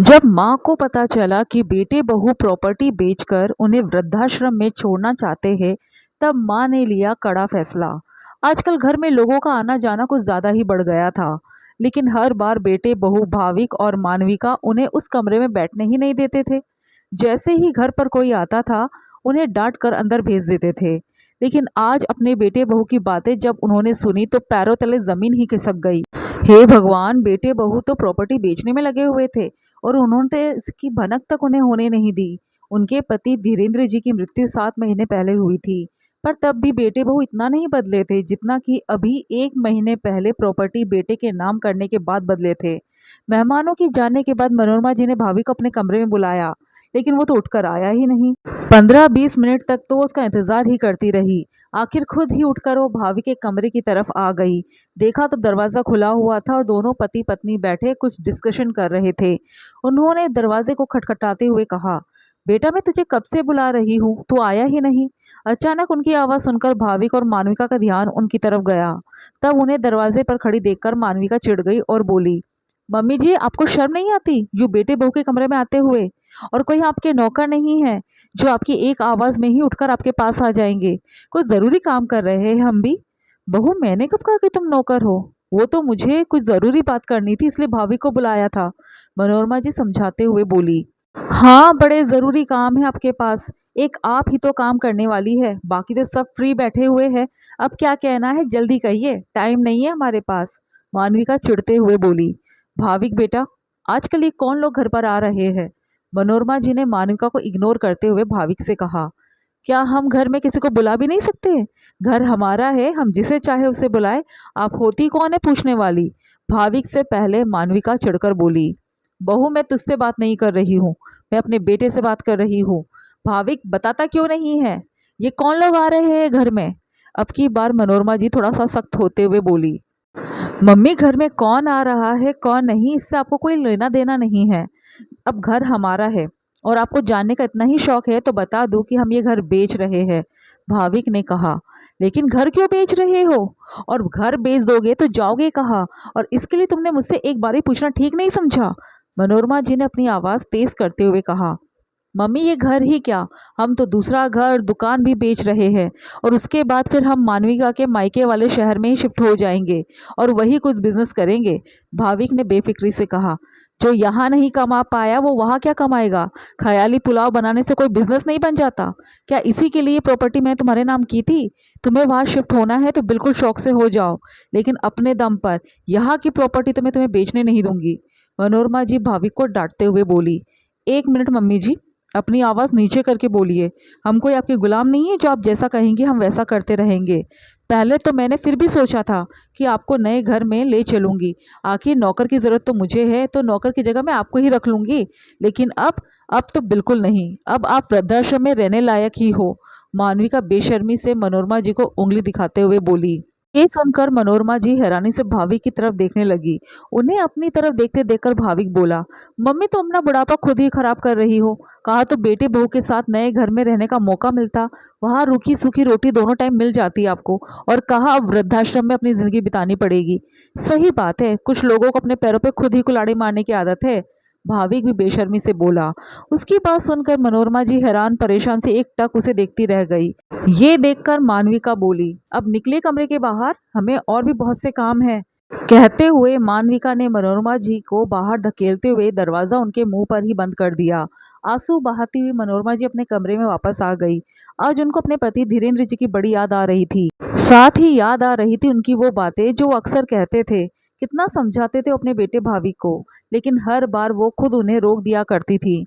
जब माँ को पता चला कि बेटे बहू प्रॉपर्टी बेचकर उन्हें वृद्धाश्रम में छोड़ना चाहते हैं, तब माँ ने लिया कड़ा फैसला। आजकल घर में लोगों का आना जाना कुछ ज्यादा ही बढ़ गया था, लेकिन हर बार बेटे बहू भाविक और मानविका उन्हें उस कमरे में बैठने ही नहीं देते थे। जैसे ही घर पर कोई आता था, उन्हें डांट कर अंदर भेज देते थे। लेकिन आज अपने बेटे बहू की बातें जब उन्होंने सुनी तो पैरों तले जमीन ही खिसक गई। हे भगवान, बेटे बहू तो प्रॉपर्टी बेचने में लगे हुए थे और उन्होंने इसकी भनक तक उन्हें होने नहीं दी। उनके पति धीरेन्द्र जी की मृत्यु 7 महीने पहले हुई थी, पर तब भी बेटे बहू इतना नहीं बदले थे जितना कि अभी 1 महीने पहले प्रॉपर्टी बेटे के नाम करने के बाद बदले थे। मेहमानों के जाने के बाद मनोरमा जी ने भाभी को अपने कमरे में बुलाया, लेकिन वो तो उठकर आया ही नहीं। 15-20 मिनट तक तो वो उसका इंतजार ही करती रही। आखिर खुद ही उठकर वो भाभी के कमरे की तरफ आ गई। देखा तो दरवाज़ा खुला हुआ था और दोनों पति पत्नी बैठे कुछ डिस्कशन कर रहे थे। उन्होंने दरवाजे को खटखटाते हुए कहा, बेटा मैं तुझे कब से बुला रही हूँ, तू आया ही नहीं। अचानक उनकी आवाज़ सुनकर भाविक और मानविका का ध्यान उनकी तरफ गया। तब उन्हें दरवाजे पर खड़ी देखकर मानविका चिढ़ गई और बोली, मम्मी जी आपको शर्म नहीं आती यूँ बेटे बहू के कमरे में आते हुए? और कोई आपके नौकर नहीं है जो आपकी एक आवाज़ में ही उठकर आपके पास आ जाएंगे। कुछ ज़रूरी काम कर रहे हैं हम भी। बहू मैंने कब कहा कि तुम नौकर हो? वो तो मुझे कुछ ज़रूरी बात करनी थी इसलिए भाभी को बुलाया था, मनोरमा जी समझाते हुए बोली। हाँ, बड़े ज़रूरी काम है आपके पास। एक आप ही तो काम करने वाली है, बाकी तो सब फ्री बैठे हुए हैं। अब क्या कहना है जल्दी कहिए, टाइम नहीं है हमारे पास, मानविका चिढ़ते हुए बोली। भाविक बेटा, आजकल ये कौन लोग घर पर आ रहे हैं? मनोरमा जी ने मानविका को इग्नोर करते हुए भाविक से कहा। क्या हम घर में किसी को बुला भी नहीं सकते? घर हमारा है, हम जिसे चाहे उसे बुलाए। आप होती कौन है पूछने वाली? भाविक से पहले मानविका चिढ़कर बोली। बहू मैं तुझसे बात नहीं कर रही हूँ, मैं अपने बेटे से बात कर रही हूँ। भाविक बताता क्यों नहीं है? ये कौन लोग आ रहे हैं घर में? अब की बार मनोरमा जी थोड़ा सा सख्त होते हुए बोली। मम्मी घर में कौन आ रहा है कौन नहीं इससे आपको कोई लेना देना नहीं है। अब घर हमारा है और आपको जानने का इतना ही शौक है तो बता दूं कि हम ये घर बेच रहे हैं, भाविक ने कहा। लेकिन घर क्यों बेच रहे हो? और घर बेच दोगे तो जाओगे कहाँ? और इसके लिए तुमने मुझसे एक बार ही पूछना ठीक नहीं समझा? मनोरमा जी ने अपनी आवाज़ तेज करते हुए कहा। मम्मी ये घर ही क्या, हम तो दूसरा घर दुकान भी बेच रहे हैं और उसके बाद फिर हम मानविका के मायके वाले शहर में ही शिफ्ट हो जाएंगे और वही कुछ बिजनेस करेंगे, भाविक ने बेफिक्री से कहा। जो यहाँ नहीं कमा पाया वो वहाँ क्या कमाएगा? ख्याली पुलाव बनाने से कोई बिजनेस नहीं बन जाता क्या? इसी के लिए प्रॉपर्टी मैंने तुम्हारे नाम की थी। तुम्हें वहाँ शिफ्ट होना है तो बिल्कुल शौक से हो जाओ, लेकिन अपने दम पर। यहाँ की प्रॉपर्टी तो मैं तुम्हें बेचने नहीं दूंगी, मनोरमा जी भाविक को डांटते हुए बोली। 1 मिनट मम्मी जी, अपनी आवाज़ नीचे करके बोलिए। हम कोई आपके गुलाम नहीं है जो आप जैसा कहेंगे हम वैसा करते रहेंगे। पहले तो मैंने फिर भी सोचा था कि आपको नए घर में ले चलूंगी, आखिर नौकर की ज़रूरत तो मुझे है तो नौकर की जगह मैं आपको ही रख लूंगी। लेकिन अब तो बिल्कुल नहीं, अब आप वृद्धाश्रम में रहने लायक ही हो, मानविका बेशर्मी से मनोरमा जी को उंगली दिखाते हुए बोली। ये सुनकर मनोरमा जी हैरानी से भाभी की तरफ देखने लगी। उन्हें अपनी तरफ देखते देखकर भाविक बोला, मम्मी तुम अपना बुढ़ापा खुद ही खराब कर रही हो। कहा तो बेटे बहू के साथ नए घर में रहने का मौका मिलता, वहाँ रूखी सूखी रोटी दोनों टाइम मिल जाती आपको, और कहा अब वृद्धाश्रम में अपनी जिंदगी बितानी पड़ेगी। सही बात है, कुछ लोगों को अपने पैरों पे खुद ही कुल्हाड़ी मारने की आदत है, भाविक भी बेशर्मी से बोला। उसकी बात सुनकर मनोरमा जी हैरान परेशान से एक टक उसे देखती रह गई। ये देखकर मानविका बोली, अब निकले कमरे के बाहर, हमें और भी बहुत से काम हैं। कहते हुए मानविका ने मनोरमा जी को बाहर धकेलते हुए दरवाजा उनके मुंह पर ही बंद कर दिया। आंसू बहाती हुई मनोरमा जी अपने कमरे में वापस आ गई। आज उनको अपने पति धीरेन्द्र जी की बड़ी याद आ रही थी। साथ ही याद आ रही थी उनकी वो बातें जो वो अक्सर कहते थे, कितना समझाते थे अपने बेटे भाभी को, लेकिन हर बार वो खुद उन्हें रोक दिया करती थी।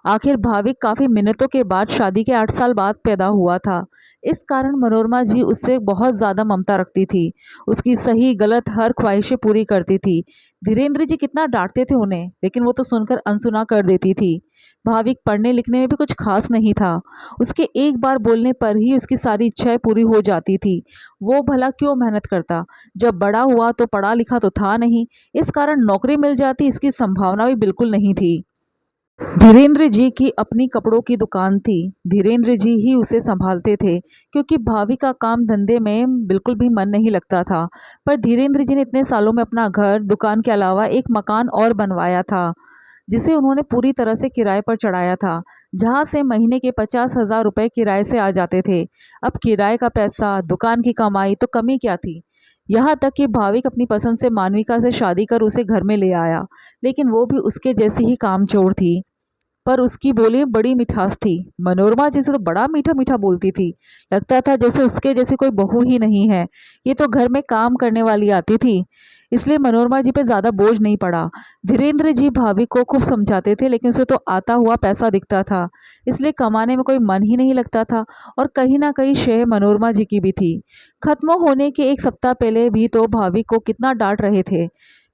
आखिर भाविक काफी मिन्नतों के बाद शादी के 8 साल बाद पैदा हुआ था। इस कारण मनोरमा जी उससे बहुत ज्यादा ममता रखती थी, उसकी सही गलत हर ख्वाहिशें पूरी करती थी। धीरेन्द्र जी कितना डांटते थे उन्हें, लेकिन वो तो सुनकर अनसुना कर देती थी। भाविक पढ़ने लिखने में भी कुछ खास नहीं था, उसके एक बार बोलने पर ही उसकी सारी इच्छाएं पूरी हो जाती थी। वो भला क्यों मेहनत करता, जब बड़ा हुआ तो पढ़ा लिखा तो था नहीं, इस कारण नौकरी मिल जाती इसकी संभावना भी बिल्कुल नहीं थी। धीरेन्द्र जी की अपनी कपड़ों की दुकान थी, धीरेन्द्र जी ही उसे संभालते थे, क्योंकि भाभी का काम धंधे में बिल्कुल भी मन नहीं लगता था। पर धीरेन्द्र जी ने इतने सालों में अपना घर दुकान के अलावा एक मकान और बनवाया था। जिसे उन्होंने पूरी तरह से किराए पर चढ़ाया था, जहाँ से महीने के 50,000 रुपए किराए से आ जाते थे। अब किराए का पैसा, दुकान की कमाई, तो कमी क्या थी? यहाँ तक कि भाविक अपनी पसंद से मानविका से शादी कर उसे घर में ले आया, लेकिन वो भी उसके जैसी ही कामचोर थी। पर उसकी बोली में बड़ी मिठास थी। मनोरमा जी से तो बड़ा मीठा-मीठा बोलती थी। लगता था जैसे उसके जैसी कोई बहू ही नहीं है। ये तो घर में काम करने वाली आती थी। इसलिए मनोरमा जी पे ज़्यादा बोझ नहीं पड़ा। धीरेन्द्र जी भाभी को खूब समझाते थे, लेकिन उसे तो आता हुआ पैसा दिखता था। इसलिए कमाने में कोई मन ही नहीं लगता था और कहीं न कहीं शेह मनोरमा जी की भी थी। खत्म होने के 1 सप्ताह पहले भी तो भाभी को कितना डाँट रहे थे।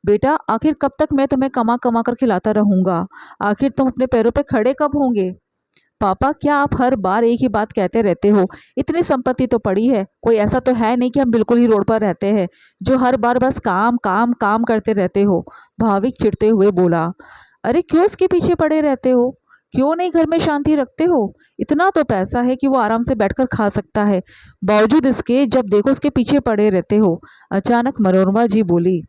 बेटा, आखिर कब तक मैं तुम्हें कमा-कमा कर खिलाता रहूँगा? आखिर तुम अपने पैरों पे खड़े कब होंगे? पापा, क्या आप हर बार एक ही बात कहते रहते हो? इतनी संपत्ति तो पड़ी है, कोई ऐसा तो है नहीं कि हम बिल्कुल ही रोड पर रहते हैं, जो हर बार बस काम, काम, काम करते रहते हो। भाविक चिढ़ते हुए बोला। अरे क्यों उसके पीछे पड़े रहते हो? क्यों नहीं घर में शांति रखते हो? इतना तो पैसा है कि वो आराम से बैठकर खा सकता है, बावजूद इसके जब देखो उसके पीछे पड़े रहते हो। अचानक मनोरमा जी बोली।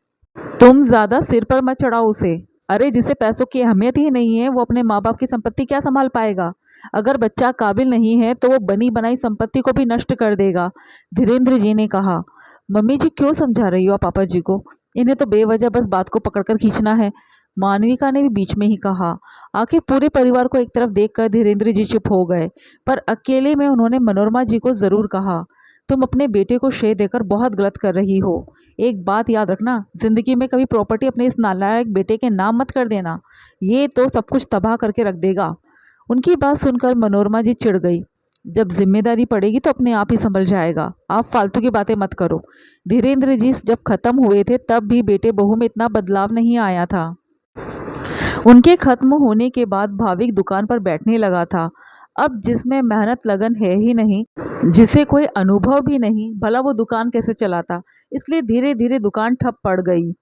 तुम ज्यादा सिर पर मत चढ़ाओ उसे। अरे जिसे पैसों की अहमियत ही नहीं है, वो अपने माँ बाप की संपत्ति क्या संभाल पाएगा? अगर बच्चा काबिल नहीं है तो वो बनी बनाई संपत्ति को भी नष्ट कर देगा। धीरेन्द्र जी ने कहा। मम्मी जी क्यों समझा रही हो आप पापा जी को? इन्हें तो बेवजह बस बात को पकड़कर खींचना है। मानविका ने भी बीच में ही कहा। आखिर पूरे परिवार को एक तरफ देखकर धीरेन्द्र जी चुप हो गए, पर अकेले में उन्होंने मनोरमा जी को जरूर कहा। तुम अपने बेटे को श्रेय देकर बहुत गलत कर रही हो। एक बात याद रखना, जिंदगी में कभी प्रॉपर्टी अपने इस नालायक बेटे के नाम मत कर देना। ये तो सब कुछ तबाह करके रख देगा। उनकी बात सुनकर मनोरमा जी चिढ़ गई। जब जिम्मेदारी पड़ेगी तो अपने आप ही संभल जाएगा, आप फालतू की बातें मत करो। धीरेन्द्र जी जब खत्म हुए थे तब भी बेटे बहू में इतना बदलाव नहीं आया था। उनके खत्म होने के बाद भाविक दुकान पर बैठने लगा था। अब जिसमें मेहनत लगन है ही नहीं, जिसे कोई अनुभव भी नहीं, भला वो दुकान कैसे चलाता? इसलिए धीरे धीरे दुकान ठप पड़ गई।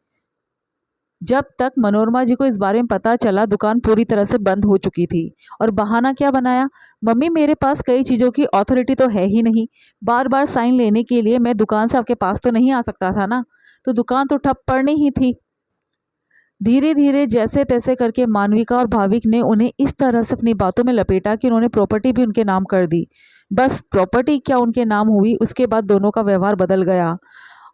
जब तक मनोरमा जी को इस बारे में पता चला, दुकान पूरी तरह से बंद हो चुकी थी। और बहाना क्या बनाया? मम्मी, मेरे पास कई चीज़ों की अथॉरिटी तो है ही नहीं। बार बार साइन लेने के लिए मैं दुकान से आपके पास तो नहीं आ सकता था ना। तो दुकान तो ठप पड़नी ही थी। धीरे धीरे जैसे तैसे करके मानविका और भाविक ने उन्हें इस तरह से अपनी बातों में लपेटा कि उन्होंने प्रॉपर्टी भी उनके नाम कर दी। बस प्रॉपर्टी क्या उनके नाम हुई, उसके बाद दोनों का व्यवहार बदल गया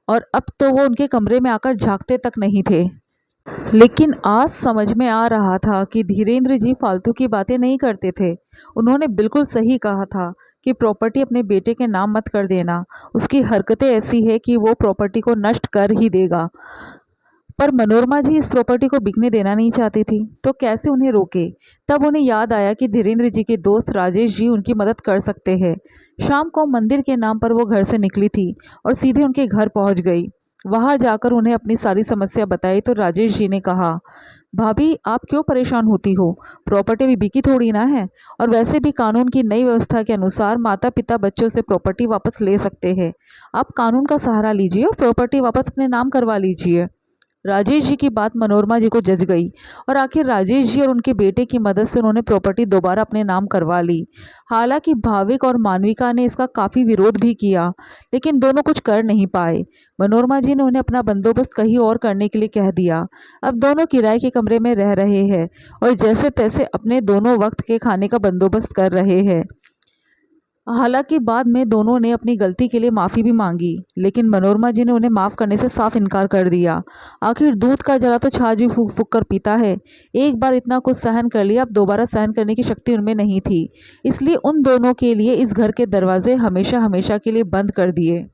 और अब तो वो उनके कमरे में आकर झांकते तक नहीं थे। लेकिन आज समझ में आ रहा था कि धीरेन्द्र जी फालतू की बातें नहीं करते थे। उन्होंने बिल्कुल सही कहा था कि प्रॉपर्टी अपने बेटे के नाम मत कर देना। उसकी हरकतें ऐसी है कि वो प्रॉपर्टी को नष्ट कर ही देगा। पर मनोरमा जी इस प्रॉपर्टी को बिकने देना नहीं चाहती थी, तो कैसे उन्हें रोके? तब उन्हें याद आया कि धीरेन्द्र जी के दोस्त राजेश जी उनकी मदद कर सकते हैं। शाम को मंदिर के नाम पर वो घर से निकली थी और सीधे उनके घर पहुंच गई। वहां जाकर उन्हें अपनी सारी समस्या बताई तो राजेश जी ने कहा, भाभी आप क्यों परेशान होती हो? प्रॉपर्टी भी बिकी थोड़ी ना है, और वैसे भी कानून की नई व्यवस्था के अनुसार माता पिता बच्चों से प्रॉपर्टी वापस ले सकते हैं। आप कानून का सहारा लीजिए और प्रॉपर्टी वापस अपने नाम करवा लीजिए। राजेश जी की बात मनोरमा जी को जज गई और आखिर राजेश जी और उनके बेटे की मदद से उन्होंने प्रॉपर्टी दोबारा अपने नाम करवा ली। हालांकि भाविक और मानविका ने इसका काफ़ी विरोध भी किया, लेकिन दोनों कुछ कर नहीं पाए। मनोरमा जी ने उन्हें अपना बंदोबस्त कहीं और करने के लिए कह दिया। अब दोनों किराए के कमरे में रह रहे हैं और जैसे तैसे अपने दोनों वक्त के खाने का बंदोबस्त कर रहे हैं। हालांकि बाद में दोनों ने अपनी गलती के लिए माफ़ी भी मांगी, लेकिन मनोरमा जी ने उन्हें माफ़ करने से साफ इनकार कर दिया। आखिर दूध का जला तो छाछ भी फूंक फूंक कर पीता है। एक बार इतना कुछ सहन कर लिया, अब दोबारा सहन करने की शक्ति उनमें नहीं थी। इसलिए उन दोनों के लिए इस घर के दरवाजे हमेशा हमेशा के लिए बंद कर दिए।